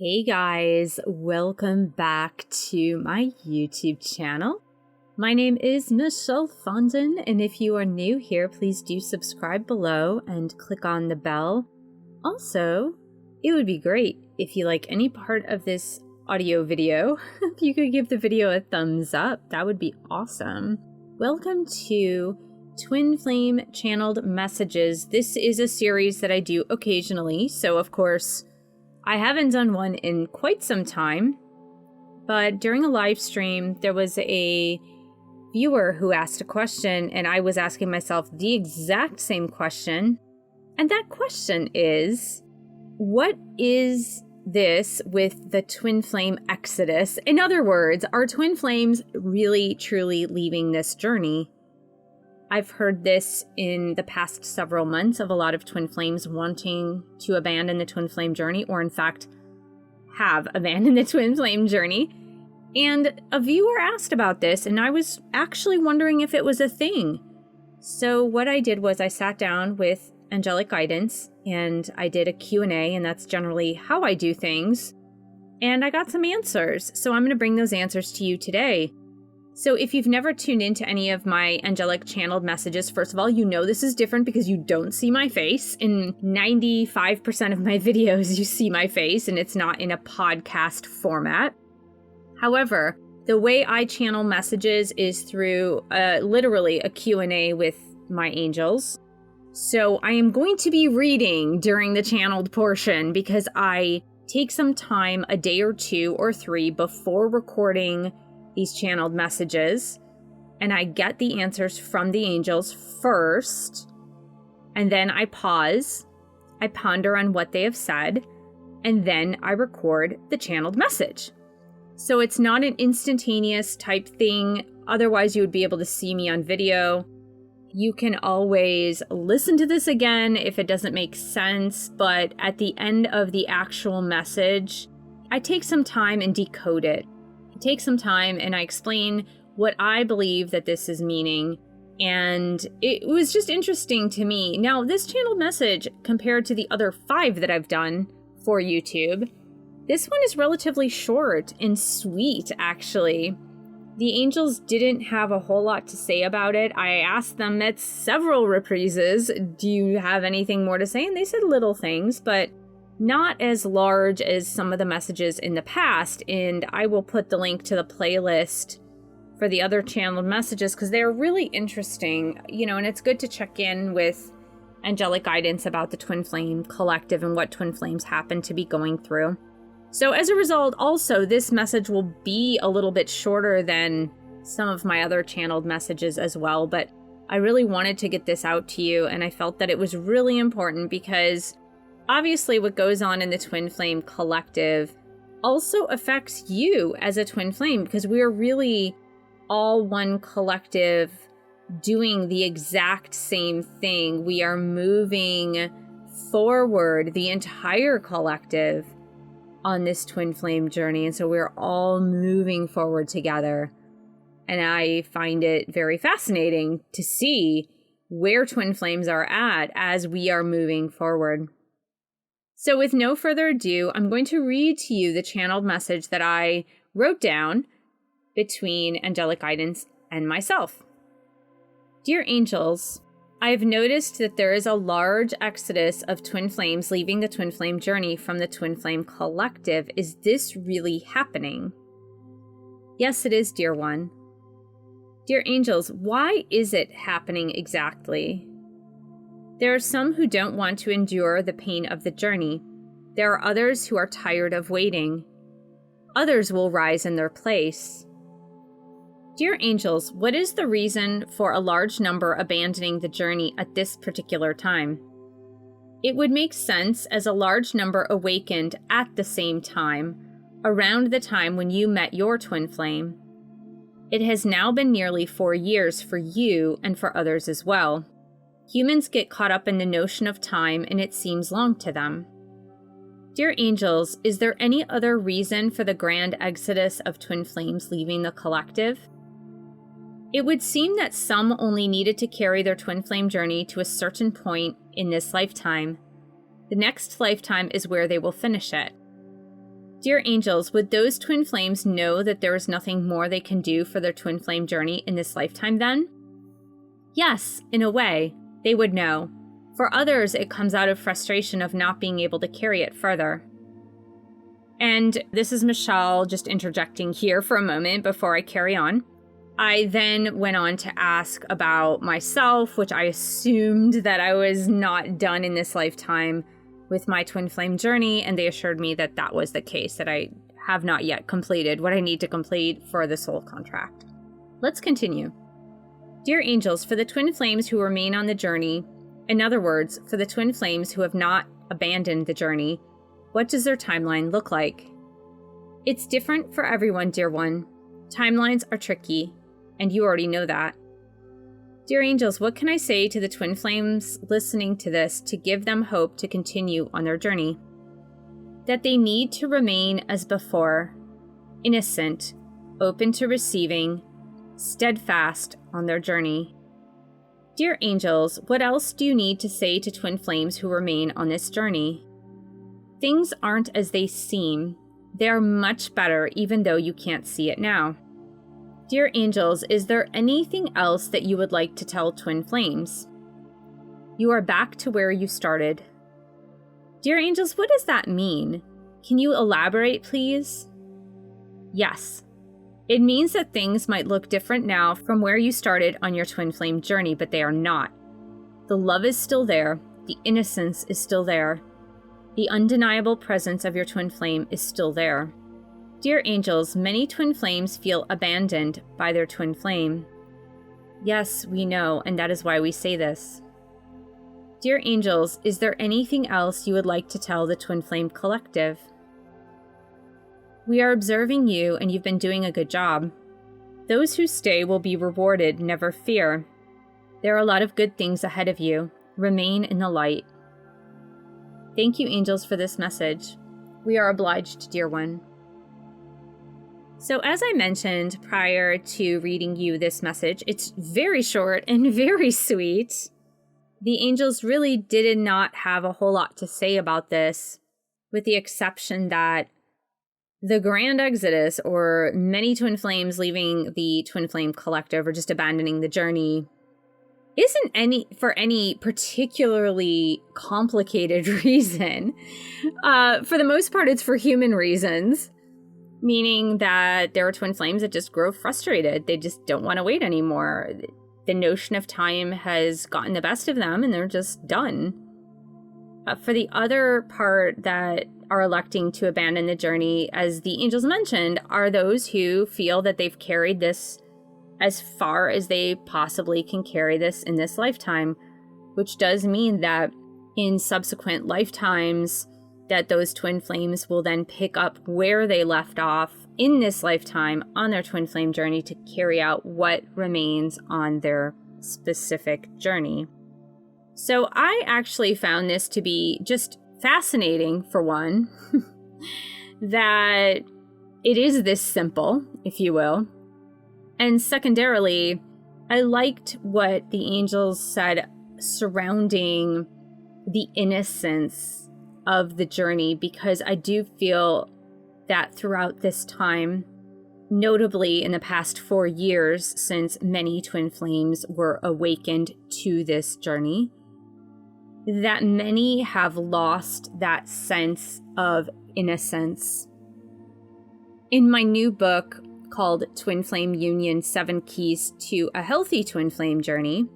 Hey guys, welcome back to my YouTube channel. My name is Michelle Fondin, and if you are new here, please do subscribe below and click on the bell. Also, it would be great if you like any part of this audio video, if you could give the video a thumbs up, that would be awesome. Welcome to Twin Flame Channeled Messages. This is a series that I do occasionally, so of course, I haven't done one in quite some time, but during a live stream, there was a viewer who asked a question, and I was asking myself the exact same question. And that question is, what is this with the twin flame exodus? In other words, are twin flames really, truly leaving this journey? I've heard this in the past several months of a lot of twin flames wanting to abandon the twin flame journey, or in fact, have abandoned the twin flame journey. And a viewer asked about this, and I was actually wondering if it was a thing. So what I did was I sat down with angelic guidance, and I did a Q&A, and that's generally how I do things. And I got some answers, so I'm going to bring those answers to you today. So if you've never tuned into any of my angelic channeled messages, first of all, you know this is different because you don't see my face. In 95% of my videos, you see my face and it's not in a podcast format. However, the way I channel messages is through literally a Q&A with my angels. So I am going to be reading during the channeled portion because I take some time, a day or two or three before recording these channeled messages, and I get the answers from the angels first, and then I pause, I ponder on what they have said, and then I record the channeled message. So it's not an instantaneous type thing, otherwise you would be able to see me on video. You can always listen to this again if it doesn't make sense, but at the end of the actual message, I take some time and decode it. Take some time and I explain what I believe that this is meaning, and it was just interesting to me. Now, this channeled message, compared to the other 5 that I've done for YouTube, this one is relatively short and sweet, actually. The angels didn't have a whole lot to say about it. I asked them at several reprises, do you have anything more to say? And they said little things, but not as large as some of the messages in the past, and I will put the link to the playlist for the other channeled messages because they're really interesting, and it's good to check in with angelic guidance about the twin flame collective and what twin flames happen to be going through. So as a result, also, this message will be a little bit shorter than some of my other channeled messages as well, but I really wanted to get this out to you, and I felt that it was really important because obviously, what goes on in the twin flame collective also affects you as a twin flame because we are really all one collective doing the exact same thing. We are moving forward, the entire collective, on this twin flame journey. And so we're all moving forward together. And I find it very fascinating to see where twin flames are at as we are moving forward. So with no further ado, I'm going to read to you the channeled message that I wrote down between angelic guidance and myself. Dear angels, I have noticed that there is a large exodus of twin flames leaving the twin flame journey from the twin flame collective. Is this really happening? Yes, it is, dear one. Dear angels, why is it happening exactly? There are some who don't want to endure the pain of the journey. There are others who are tired of waiting. Others will rise in their place. Dear angels, what is the reason for a large number abandoning the journey at this particular time? It would make sense as a large number awakened at the same time, around the time when you met your twin flame. It has now been nearly 4 years for you and for others as well. Humans get caught up in the notion of time, and it seems long to them. Dear angels, is there any other reason for the grand exodus of twin flames leaving the collective? It would seem that some only needed to carry their twin flame journey to a certain point in this lifetime. The next lifetime is where they will finish it. Dear angels, would those twin flames know that there is nothing more they can do for their twin flame journey in this lifetime then? Yes, in a way, they would know. For others, it comes out of frustration of not being able to carry it further. And this is Michelle just interjecting here for a moment before I carry on. I then went on to ask about myself, which I assumed that I was not done in this lifetime with my twin flame journey, and they assured me that that was the case, that I have not yet completed what I need to complete for the soul contract. Let's continue. Dear angels, for the twin flames who remain on the journey, in other words, for the twin flames who have not abandoned the journey, what does their timeline look like? It's different for everyone, dear one. Timelines are tricky, and you already know that. Dear angels, what can I say to the twin flames listening to this to give them hope to continue on their journey? That they need to remain as before, innocent, open to receiving, steadfast on their journey. Dear angels, what else do you need to say to twin flames who remain on this journey? Things aren't as they seem. They are much better even though you can't see it now. Dear angels, is there anything else that you would like to tell twin flames? You are back to where you started. Dear angels, what does that mean? Can you elaborate, please? Yes. It means that things might look different now from where you started on your twin flame journey, but they are not. The love is still there. The innocence is still there. The undeniable presence of your twin flame is still there. Dear angels, many twin flames feel abandoned by their twin flame. Yes, we know, and that is why we say this. Dear angels, is there anything else you would like to tell the twin flame collective? We are observing you, and you've been doing a good job. Those who stay will be rewarded, never fear. There are a lot of good things ahead of you. Remain in the light. Thank you, angels, for this message. We are obliged, dear one. So as I mentioned prior to reading you this message, it's very short and very sweet. The angels really did not have a whole lot to say about this, with the exception that the grand exodus, or many twin flames leaving the twin flame collective or just abandoning the journey, isn't for any particularly complicated reason. For the most part, it's for human reasons, meaning that there are twin flames that just grow frustrated. They just don't want to wait anymore. The notion of time has gotten the best of them, and they're just done. For the other part that are electing to abandon the journey, as the angels mentioned, are those who feel that they've carried this as far as they possibly can carry this in this lifetime, which does mean that in subsequent lifetimes that those twin flames will then pick up where they left off in this lifetime on their twin flame journey to carry out what remains on their specific journey. So I actually found this to be just fascinating, for one, that it is this simple, if you will. And secondarily, I liked what the angels said surrounding the innocence of the journey, because I do feel that throughout this time, notably in the past 4 years since many twin flames were awakened to this journey, that many have lost that sense of innocence. In my new book called Twin Flame Union: 7 Keys to a Healthy Twin Flame Journey,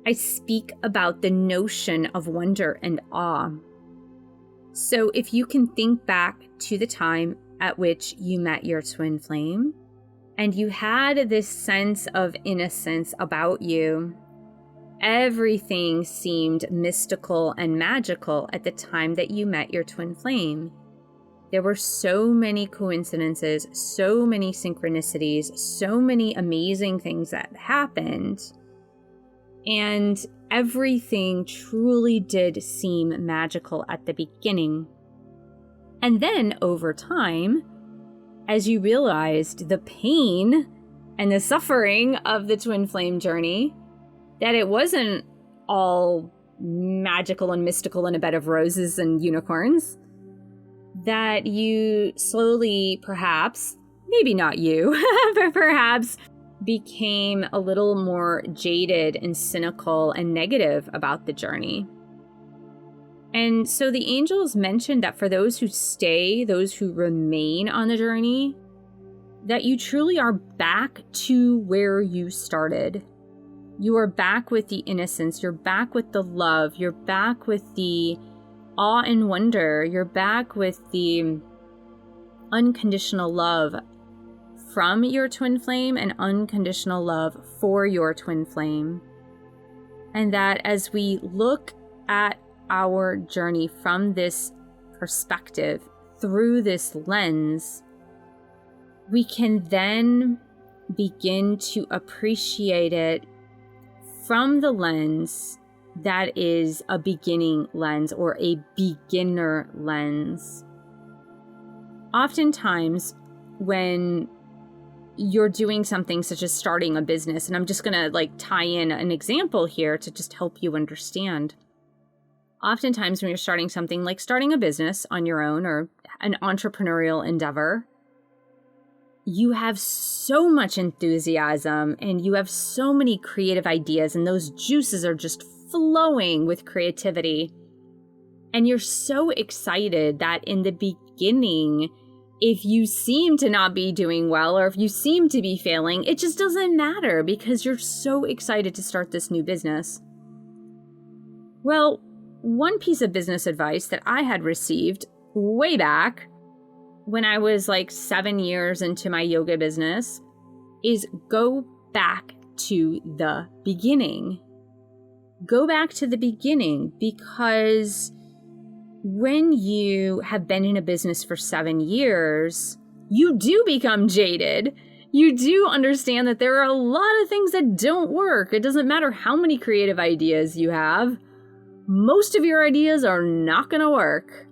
I speak about the notion of wonder and awe. So if you can think back to the time at which you met your twin flame, and you had this sense of innocence about you, everything seemed mystical and magical at the time that you met your twin flame. There were so many coincidences, so many synchronicities, so many amazing things that happened. And everything truly did seem magical at the beginning. And then over time, as you realized the pain and the suffering of the twin flame journey, that it wasn't all magical and mystical in a bed of roses and unicorns, that you slowly, perhaps, maybe not you, but perhaps became a little more jaded and cynical and negative about the journey. And so the angels mentioned that for those who stay, those who remain on the journey, that you truly are back to where you started. You are back with the innocence. You're back with the love. You're back with the awe and wonder. You're back with the unconditional love from your twin flame and unconditional love for your twin flame. And that as we look at our journey from this perspective, through this lens, we can then begin to appreciate it from the lens that is a beginning lens or a beginner lens. Oftentimes, when you're doing something such as starting a business, and I'm just going to tie in an example here to just help you understand. Oftentimes when you're starting something like starting a business on your own or an entrepreneurial endeavor, you have so much enthusiasm and you have so many creative ideas, and those juices are just flowing with creativity. And you're so excited that in the beginning, if you seem to not be doing well or if you seem to be failing, it just doesn't matter because you're so excited to start this new business. Well, one piece of business advice that I had received way back when I was 7 years into my yoga business is go back to the beginning. Go back to the beginning, because when you have been in a business for 7 years, you do become jaded. You do understand that there are a lot of things that don't work. It doesn't matter how many creative ideas you have. Most of your ideas are not going to work.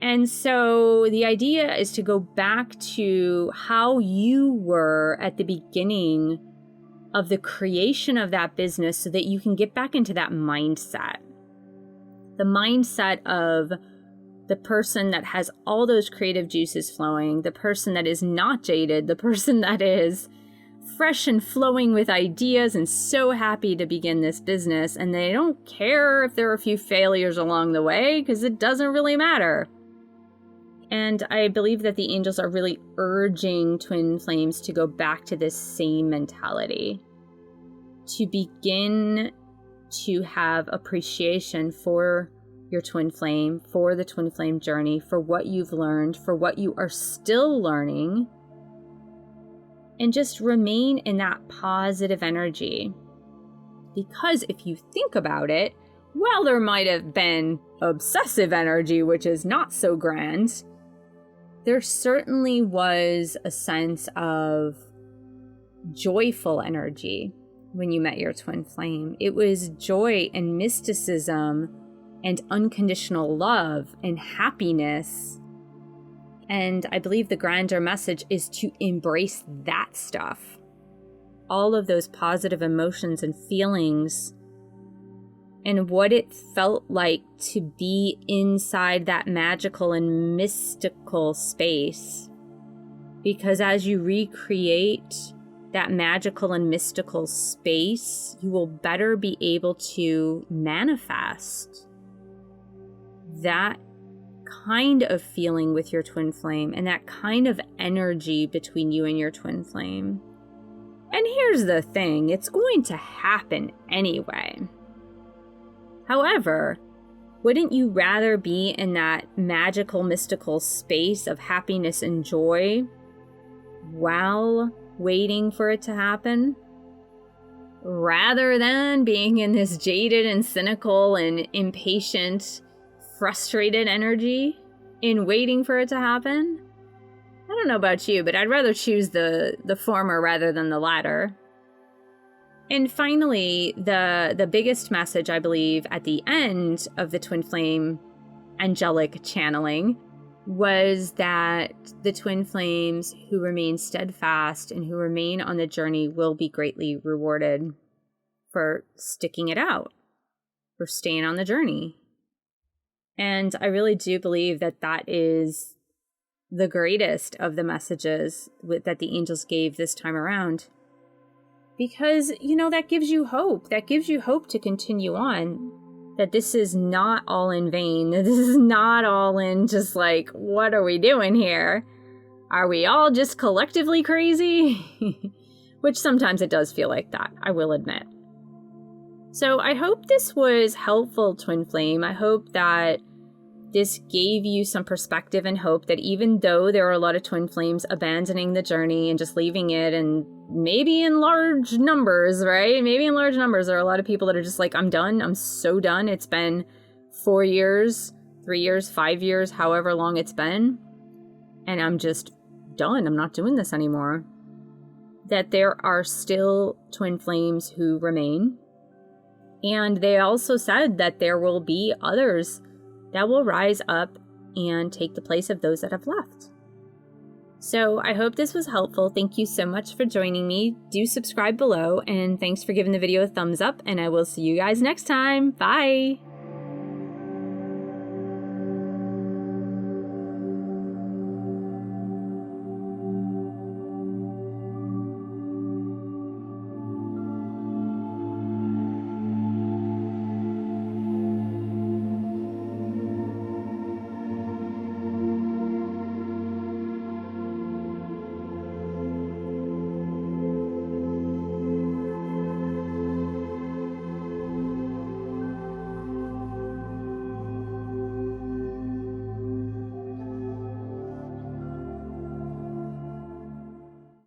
And so the idea is to go back to how you were at the beginning of the creation of that business so that you can get back into that mindset. The mindset of the person that has all those creative juices flowing, the person that is not jaded, the person that is fresh and flowing with ideas and so happy to begin this business. And they don't care if there are a few failures along the way because it doesn't really matter. And I believe that the angels are really urging twin flames to go back to this same mentality, to begin to have appreciation for your twin flame, for the twin flame journey, for what you've learned, for what you are still learning, and just remain in that positive energy. Because if you think about it, while there might have been obsessive energy, which is not so grand, there certainly was a sense of joyful energy when you met your twin flame. It was joy and mysticism and unconditional love and happiness. And I believe the grander message is to embrace that stuff. All of those positive emotions and feelings and what it felt like to be inside that magical and mystical space. Because as you recreate that magical and mystical space, you will better be able to manifest that kind of feeling with your twin flame and that kind of energy between you and your twin flame. And here's the thing, it's going to happen anyway. However, wouldn't you rather be in that magical, mystical space of happiness and joy while waiting for it to happen, rather than being in this jaded and cynical and impatient, frustrated energy in waiting for it to happen? I don't know about you, but I'd rather choose the former rather than the latter. And finally, the biggest message, I believe, at the end of the twin flame angelic channeling was that the twin flames who remain steadfast and who remain on the journey will be greatly rewarded for sticking it out, for staying on the journey. And I really do believe that that is the greatest of the messages that the angels gave this time around. Because, that gives you hope. That gives you hope to continue on. That this is not all in vain. That this is not all in just like, what are we doing here? Are we all just collectively crazy? Which sometimes it does feel like that, I will admit. So I hope this was helpful, Twin Flame. I hope that this gave you some perspective and hope that even though there are a lot of Twin Flames abandoning the journey and just leaving it, and maybe in large numbers, right? Maybe in large numbers, there are a lot of people that are just like, I'm done. I'm so done. It's been 4 years, 3 years, 5 years, however long it's been. And I'm just done. I'm not doing this anymore. That there are still Twin Flames who remain. And they also said that there will be others that will rise up and take the place of those that have left. So I hope this was helpful. Thank you so much for joining me. Do subscribe below, and thanks for giving the video a thumbs up, and I will see you guys next time. Bye!